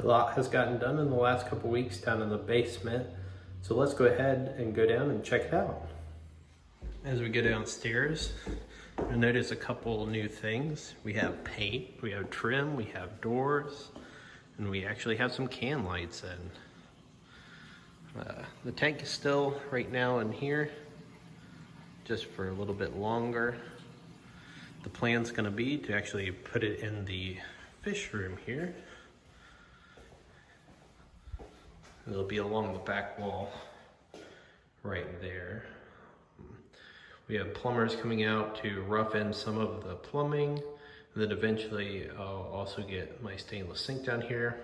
A lot has gotten done in the last couple weeks down in the basement. So let's go ahead and go down and check it out. As we go downstairs, you'll notice a couple new things. We have paint, we have trim, we have doors, and we actually have some can lights in. The tank is still right now in here, just for a little bit longer. The plan's gonna be to actually put it in the fish room here. It'll be along the back wall right there. We have plumbers coming out to rough in some of the plumbing, and then eventually I'll also get my stainless sink down here,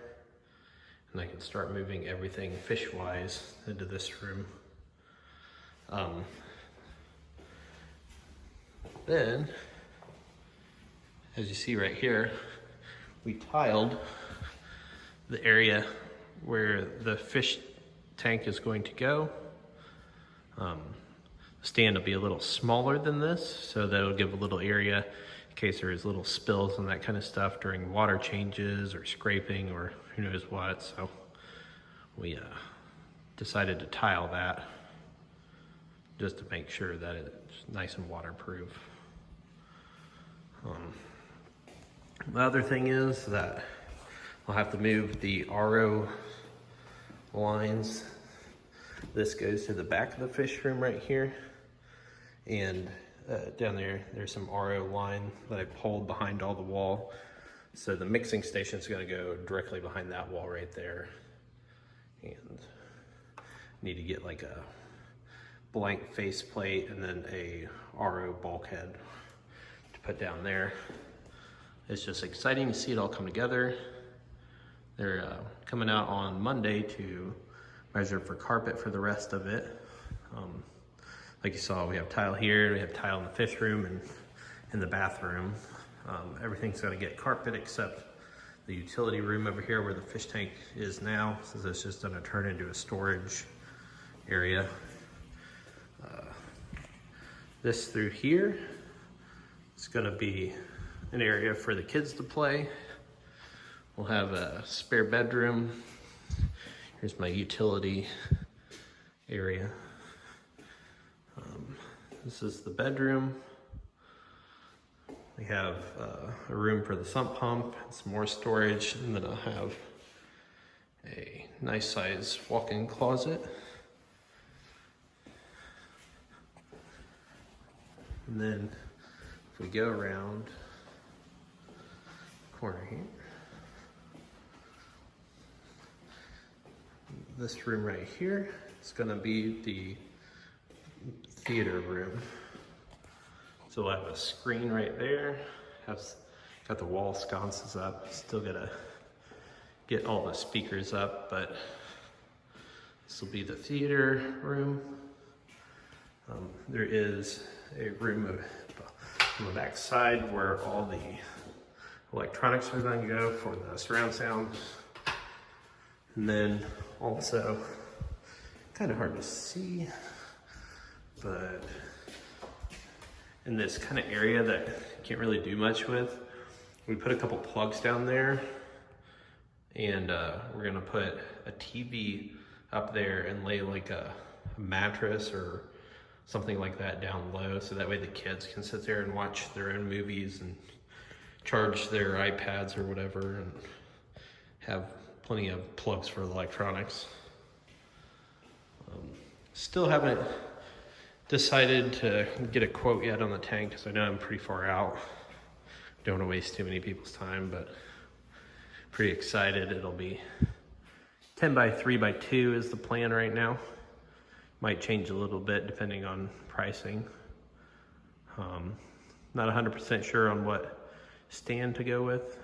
and I can start moving everything fish-wise into this room. Then, as you see right here, we tiled the area where the fish tank is going to go. The stand will be a little smaller than this, so that'll give a little area in case there's little spills and that kind of stuff during water changes or scraping or who knows what. So we decided to tile that just to make sure that it's nice and waterproof. The other thing is that I'll have to move the RO lines. This goes to the back of the fish room right here. And down there, there's some RO line that I pulled behind all the wall. So the mixing station is gonna go directly behind that wall right there. And need to get like a blank faceplate and then a RO bulkhead to put down there. It's just exciting to see it all come together. They're coming out on Monday to measure for carpet for the rest of it. Like you saw, we have tile here, we have tile in the fish room and in the bathroom. Everything's gonna get carpet except the utility room over here where the fish tank is now, so it's just gonna turn into a storage area. This through here, it's gonna be an area for the kids to play. We'll have a spare bedroom. Here's my utility area. This is the bedroom. We have a room for the sump pump, some more storage, and then I'll have a nice size walk-in closet. And then if we go around the corner here, this room right here is gonna be the theater room. So we'll have a screen right there, got the wall sconces up, still gotta get all the speakers up, but this will be the theater room. There is a room on the back side where all the electronics are gonna go for the surround sound. And then also, kind of hard to see, but in this kind of area that you can't really do much with, we put a couple plugs down there, and we're gonna put a TV up there and lay like a mattress or something like that down low, so that way the kids can sit there and watch their own movies and charge their iPads or whatever, and have plenty of plugs for electronics. Still haven't decided to get a quote yet on the tank because I know I'm pretty far out. Don't want to waste too many people's time, but pretty excited. It'll be 10 by 3 by 2 is the plan right now. Might change a little bit depending on pricing. Not 100% sure on what stand to go with.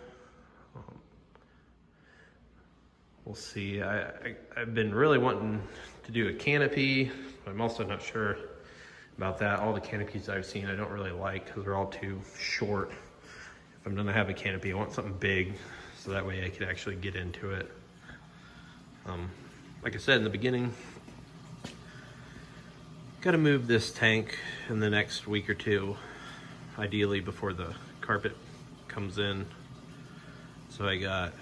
We'll see. I've been really wanting to do a canopy, but I'm also not sure about that. All the canopies I've seen I don't really like because they're all too short. If I'm gonna have a canopy, I want something big so that way I could actually get into it. Like I said in the beginning, gotta move this tank in the next week or two, ideally before the carpet comes in. So I got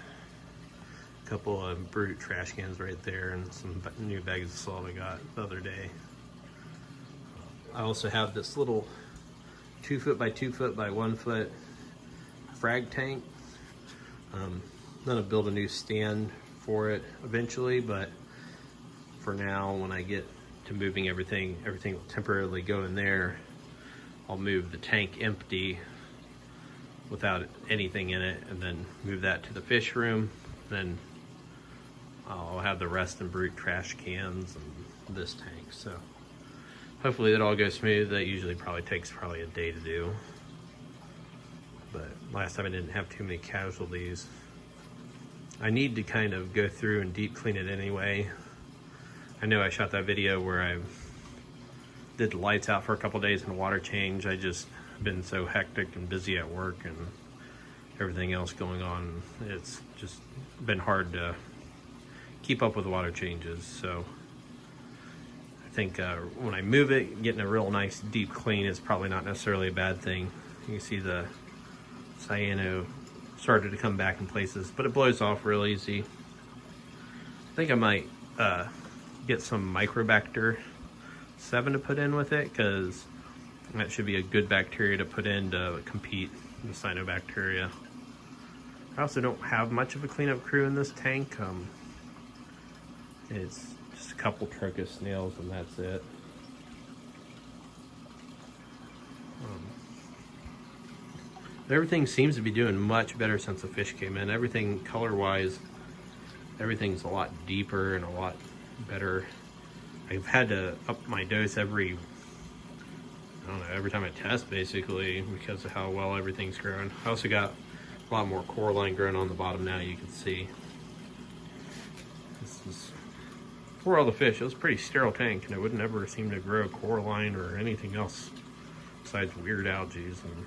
A couple of Brute trash cans right there, and some new bags of salt I got the other day. I also have this little 2 foot by 2 foot by 1 foot frag tank. I'm gonna build a new stand for it eventually, but for now, when I get to moving everything will temporarily go in there. I'll move the tank empty without anything in it, and then move that to the fish room. Then I'll have the rest in Brute trash cans and this tank. So hopefully that all goes smooth. That usually takes a day to do. But last time I didn't have too many casualties. I need to kind of go through and deep clean it anyway. I know I shot that video where I did the lights out for a couple days and water change. I just been so hectic and busy at work and everything else going on. It's just been hard to keep up with water changes. So I think when I move it, getting a real nice deep clean is probably not necessarily a bad thing. You can see the cyano started to come back in places, but it blows off real easy. I think I might get some Microbacter 7 to put in with it, because that should be a good bacteria to put in to compete with cyanobacteria. I also don't have much of a cleanup crew in this tank. It's just a couple Trochus snails and that's it. Everything seems to be doing much better since the fish came in. Everything color-wise, everything's a lot deeper and a lot better. I've had to up my dose every time I test, basically, because of how well everything's growing. I also got a lot more coralline growing on the bottom now, you can see. This is, for all the fish, it was a pretty sterile tank, and it would never seem to grow coralline or anything else besides weird algae. And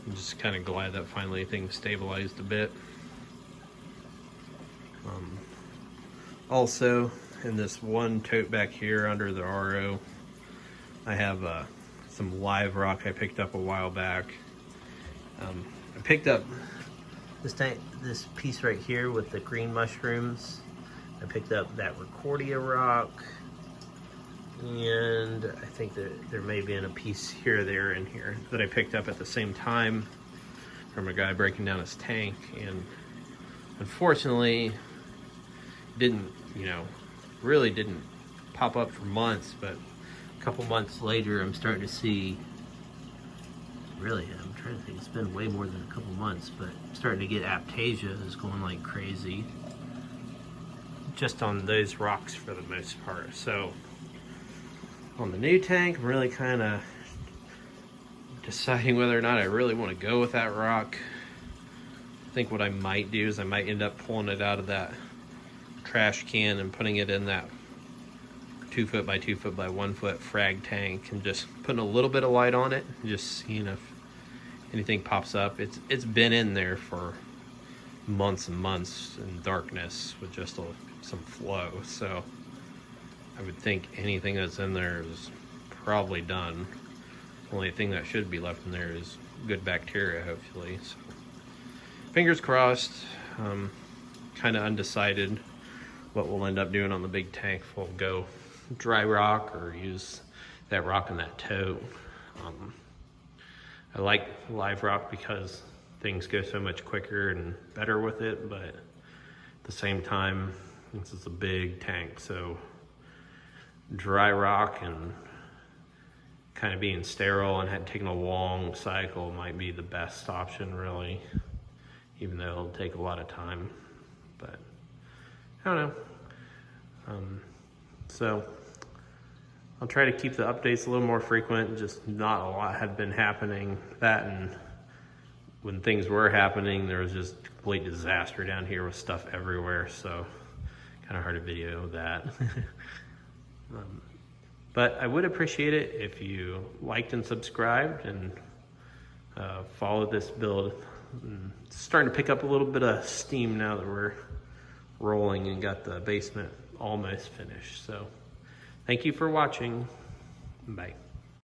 I'm just kind of glad that finally things stabilized a bit. Also, in this one tote back here under the RO, I have some live rock I picked up a while back. I picked up this piece right here with the green mushrooms. I picked up that Rickordia rock, and I think that there may be a piece here, there, and here that I picked up at the same time from a guy breaking down his tank. And unfortunately, really didn't pop up for months, but a couple months later, I'm starting to see, really, I'm trying to think, it's been way more than a couple months, but I'm starting to get Aiptasia is going like crazy, just on those rocks for the most part. So on the new tank, I'm really kind of deciding whether or not I really want to go with that rock. I think what I might do is I might end up pulling it out of that trash can and putting it in that 2 foot by 2 foot by 1 foot frag tank, and just putting a little bit of light on it and just seeing if anything pops up. It's been in there for months and months in darkness with just some flow, so I would think anything that's in there is probably done. The only thing that should be left in there is good bacteria, hopefully. So fingers crossed. Kind of undecided what we'll end up doing on the big tank. If we'll go dry rock or use that rock in that tote. I like live rock because things go so much quicker and better with it, but at the same time, this is a big tank, so dry rock and kind of being sterile and taking a long cycle might be the best option, really, even though it'll take a lot of time. But I don't know. So I'll try to keep the updates a little more frequent. Just not a lot had been happening. That, and when things were happening, there was just complete disaster down here with stuff everywhere. So kind of hard to video that. But I would appreciate it if you liked and subscribed and followed this build. It's starting to pick up a little bit of steam now that we're rolling and got the basement almost finished. So thank you for watching. Bye.